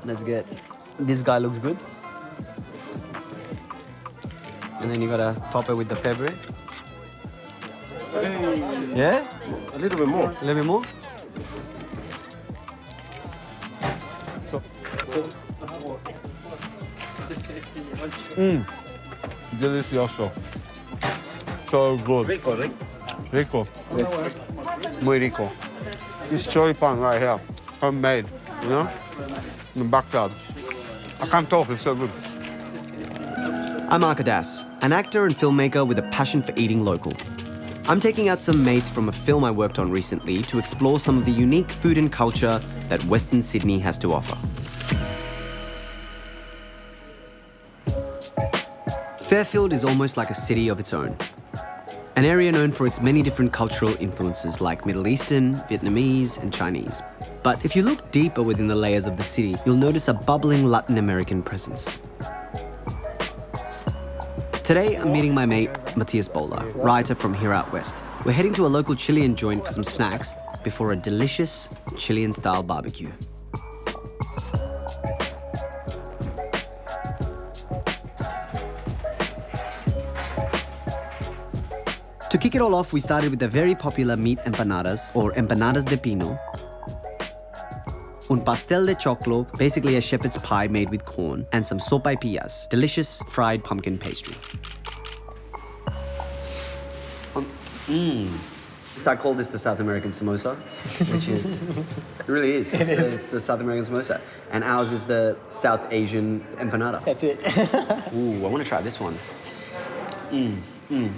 let's get, this guy looks good. And then you gotta top it with the pebre. Yeah? A little bit more. A little bit more? Delicioso. So good. Rico, right? Rico. Muy rico. This chili pan right here, homemade, you know? In the backyard. I can't talk, it's so good. I'm Arka, an actor and filmmaker with a passion for eating local. I'm taking out some mates from a film I worked on recently to explore some of the unique food and culture that Western Sydney has to offer. Fairfield is almost like a city of its own. An area known for its many different cultural influences like Middle Eastern, Vietnamese, and Chinese. But if you look deeper within the layers of the city, you'll notice a bubbling Latin American presence. Today, I'm meeting my mate, Matias Bolla, writer from here out west. We're heading to a local Chilean joint for some snacks before a delicious Chilean-style barbecue. To kick it all off, we started with the very popular meat empanadas, or empanadas de pino. Un pastel de choclo, basically a shepherd's pie made with corn, and some sopaipillas, delicious fried pumpkin pastry. So I call this the South American samosa, which is, it really is. It's the South American samosa. And ours is the South Asian empanada. That's it. Ooh, I want to try this one.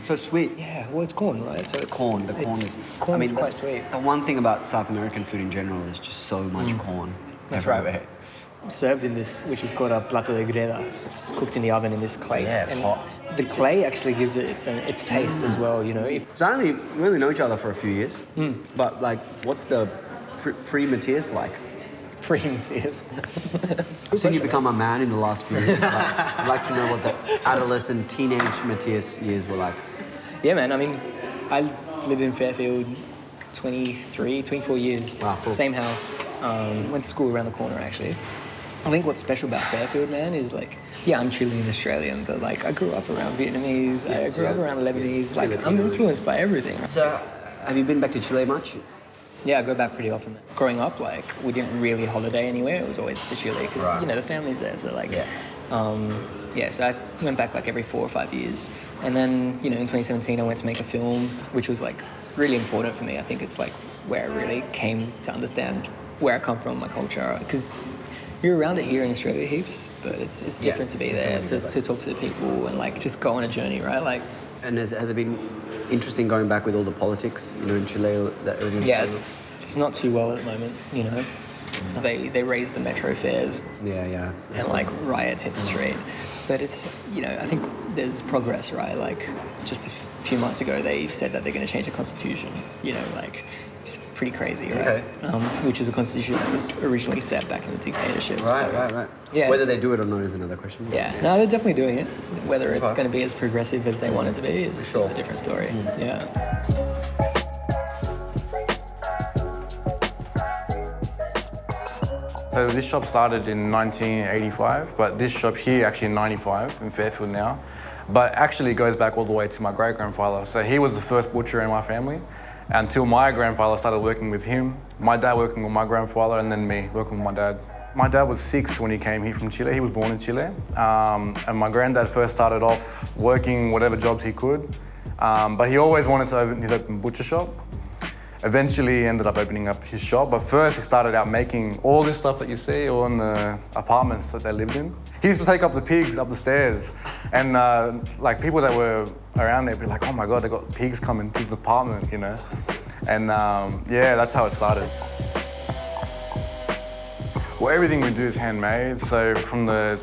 So sweet. Yeah, well, it's corn, right? So it's Corn, the corn is... Corn is quite that's sweet. The one thing about South American food in general is just so much corn. That's right, mate. Served in this, which is called a plato de greda. It's cooked in the oven in this clay. Yeah, it's hot. The clay actually gives it its taste as well, you know. We only know each other for a few years, but like, what's the pre-Matias like? Pre-Matias. I've seen you become a man in the last few years. I'd like to know what the adolescent, teenage Matias years were like. Yeah, man, I mean, I lived in Fairfield 24 years. Wow, cool. Same house. Went to school around the corner, actually. I think what's special about Fairfield, man, is like, yeah, I'm Chilean Australian, but like I grew up around Vietnamese, I grew up around Lebanese, like I'm influenced by everything. So, have you been back to Chile much? Yeah, I go back pretty often. Growing up, like, we didn't really holiday anywhere. It was always to Chile because, you know, the family's there. So, like, so I went back, like, every 4 or 5 years. And then, you know, in 2017, I went to make a film, which was, like, really important for me. I think it's, like, where I really came to understand where I come from, my culture. Because you're around it here in Australia heaps, but it's different to be there, to talk to the people and, like, just go on a journey, right? Like, and has it been interesting going back with all the politics, you know, in Chile, that everything's... Yeah, it's not too well at the moment, you know. They raised the metro fares. Yeah. And like riots hit the street. But it's, you know, I think there's progress, right? Like just a few months ago, they said that they're going to change the constitution, you know, like it's pretty crazy, right? Okay. Which is a constitution that was originally set back in the dictatorship. Right. Yeah, whether they do it or not is another question. Yeah, no, they're definitely doing it. Whether it's going to be as progressive as they want it to be is a different story. Yeah. So this shop started in 1985, but this shop here actually in 95 in Fairfield now. But actually goes back all the way to my great-grandfather. So he was the first butcher in my family until my grandfather started working with him, my dad working with my grandfather, and then me working with my dad. My dad was 6 when he came here from Chile. He was born in Chile. And my granddad first started off working whatever jobs he could. But he always wanted to open his own butcher shop. Eventually he ended up opening up his shop, but first he started out making all this stuff that you see all in the apartments that they lived in. He used to take up the pigs up the stairs, and like people that were around there would be like, oh my God, they got pigs coming to the apartment, you know? And yeah, that's how it started. Well, everything we do is handmade, so from the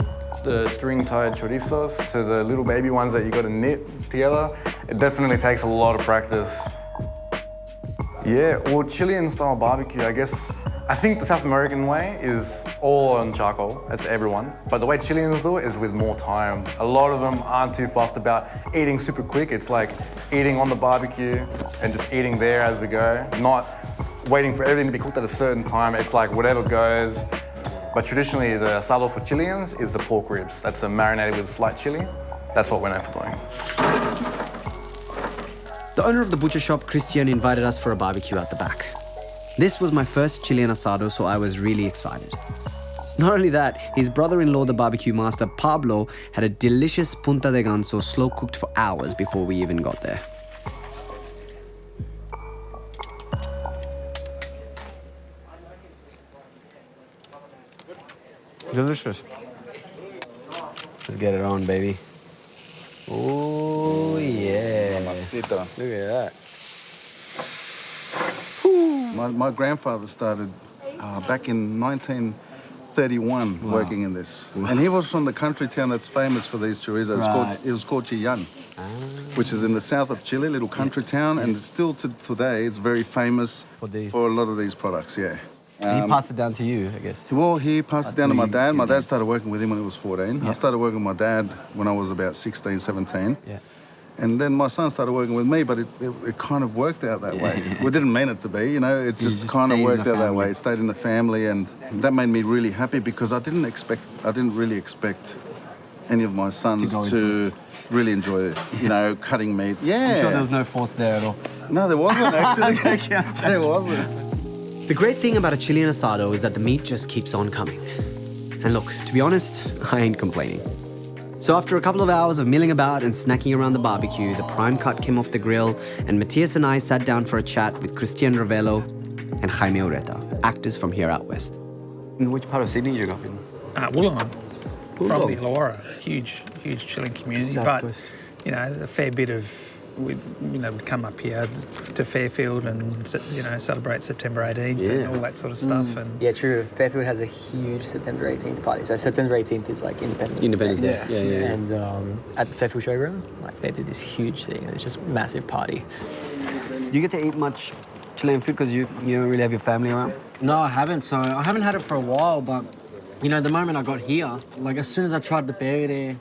string-tied chorizos to the little baby ones that you got to knit together, it definitely takes a lot of practice. Yeah, well, Chilean-style barbecue, I think the South American way is all on charcoal, that's everyone. But the way Chileans do it is with more time. A lot of them aren't too fussed about eating super quick. It's like eating on the barbecue and just eating there as we go, not waiting for everything to be cooked at a certain time. It's like whatever goes. But traditionally, the asado for Chileans is the pork ribs. That's marinated with slight chili. That's what we're known for doing. The owner of the butcher shop, Christian, invited us for a barbecue out the back. This was my first Chilean asado, so I was really excited. Not only that, his brother-in-law, the barbecue master, Pablo, had a delicious punta de ganso slow-cooked for hours before we even got there. Delicious. Let's get it on, baby. Oh, yeah. Mamacita. Look at that. My grandfather started back in 1931 working in this. And he was from the country town that's famous for these chorizos. It was called Chilean, which is in the south of Chile, little country town. And still to today, it's very famous for a lot of these products, yeah. He passed it down to you, I guess. Well, he passed it down to my dad. My dad started working with him when he was 14. Yeah. I started working with my dad when I was about 16, 17. Yeah. And then my son started working with me, but it kind of worked out that way. We didn't mean it to be, you know, it just kind of worked out that way. It stayed in the family, and that made me really happy because I didn't really expect any of my sons to really enjoy it, you know, cutting meat. Yeah. I'm sure there was no force there at all. No, there wasn't actually. There wasn't. The great thing about a Chilean asado is that the meat just keeps on coming. And look, to be honest, I ain't complaining. So after a couple of hours of milling about and snacking around the barbecue, the prime cut came off the grill, and Matias and I sat down for a chat with Christian Ravello and Jaime Ureta, actors from here out west. In which part of Sydney did you go in? Wollongong, from the Illawarra, huge Chilean community, South but Coast. you know, a fair bit of we'd come up here to Fairfield and celebrate September 18th and all that sort of stuff. And Yeah, true. Fairfield has a huge September 18th party. So September 18th is like Independence Day. Yeah. And at the Fairfield Showground, like they do this huge thing. It's just a massive party. Do you get to eat much Chilean food because you don't really have your family around? No, I haven't. So I haven't had it for a while, but you know, the moment I got here, like as soon as I tried the burger there,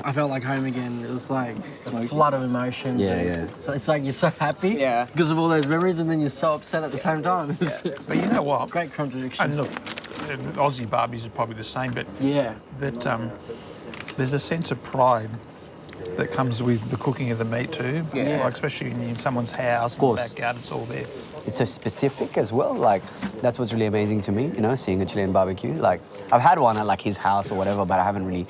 I felt like home again. It was like a flood of emotions. Yeah. So it's like you're so happy because of all those memories, and then you're so upset at the same time. but you know what? Great contradiction. And look, Aussie barbies are probably the same, but there's a sense of pride that comes with the cooking of the meat too. Yeah. Like especially in someone's house, in the backyard, it's all there. It's so specific as well. Like, that's what's really amazing to me, you know, seeing a Chilean barbecue. Like, I've had one at like his house or whatever, but I haven't really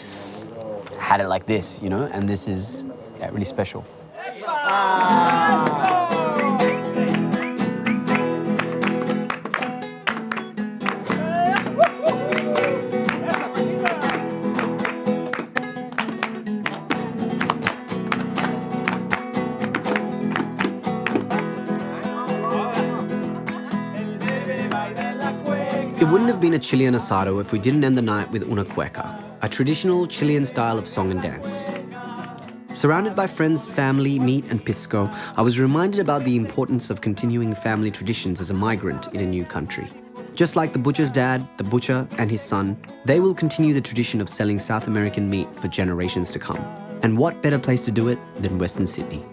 had it like this, you know, and this is really special. It wouldn't have been a Chilean asado if we didn't end the night with una cueca, a traditional Chilean style of song and dance. Surrounded by friends, family, meat, and pisco, I was reminded about the importance of continuing family traditions as a migrant in a new country. Just like the butcher's dad, the butcher, and his son, they will continue the tradition of selling South American meat for generations to come. And what better place to do it than Western Sydney?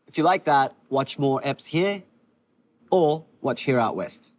If you like that, watch more eps here or watch Here Out West.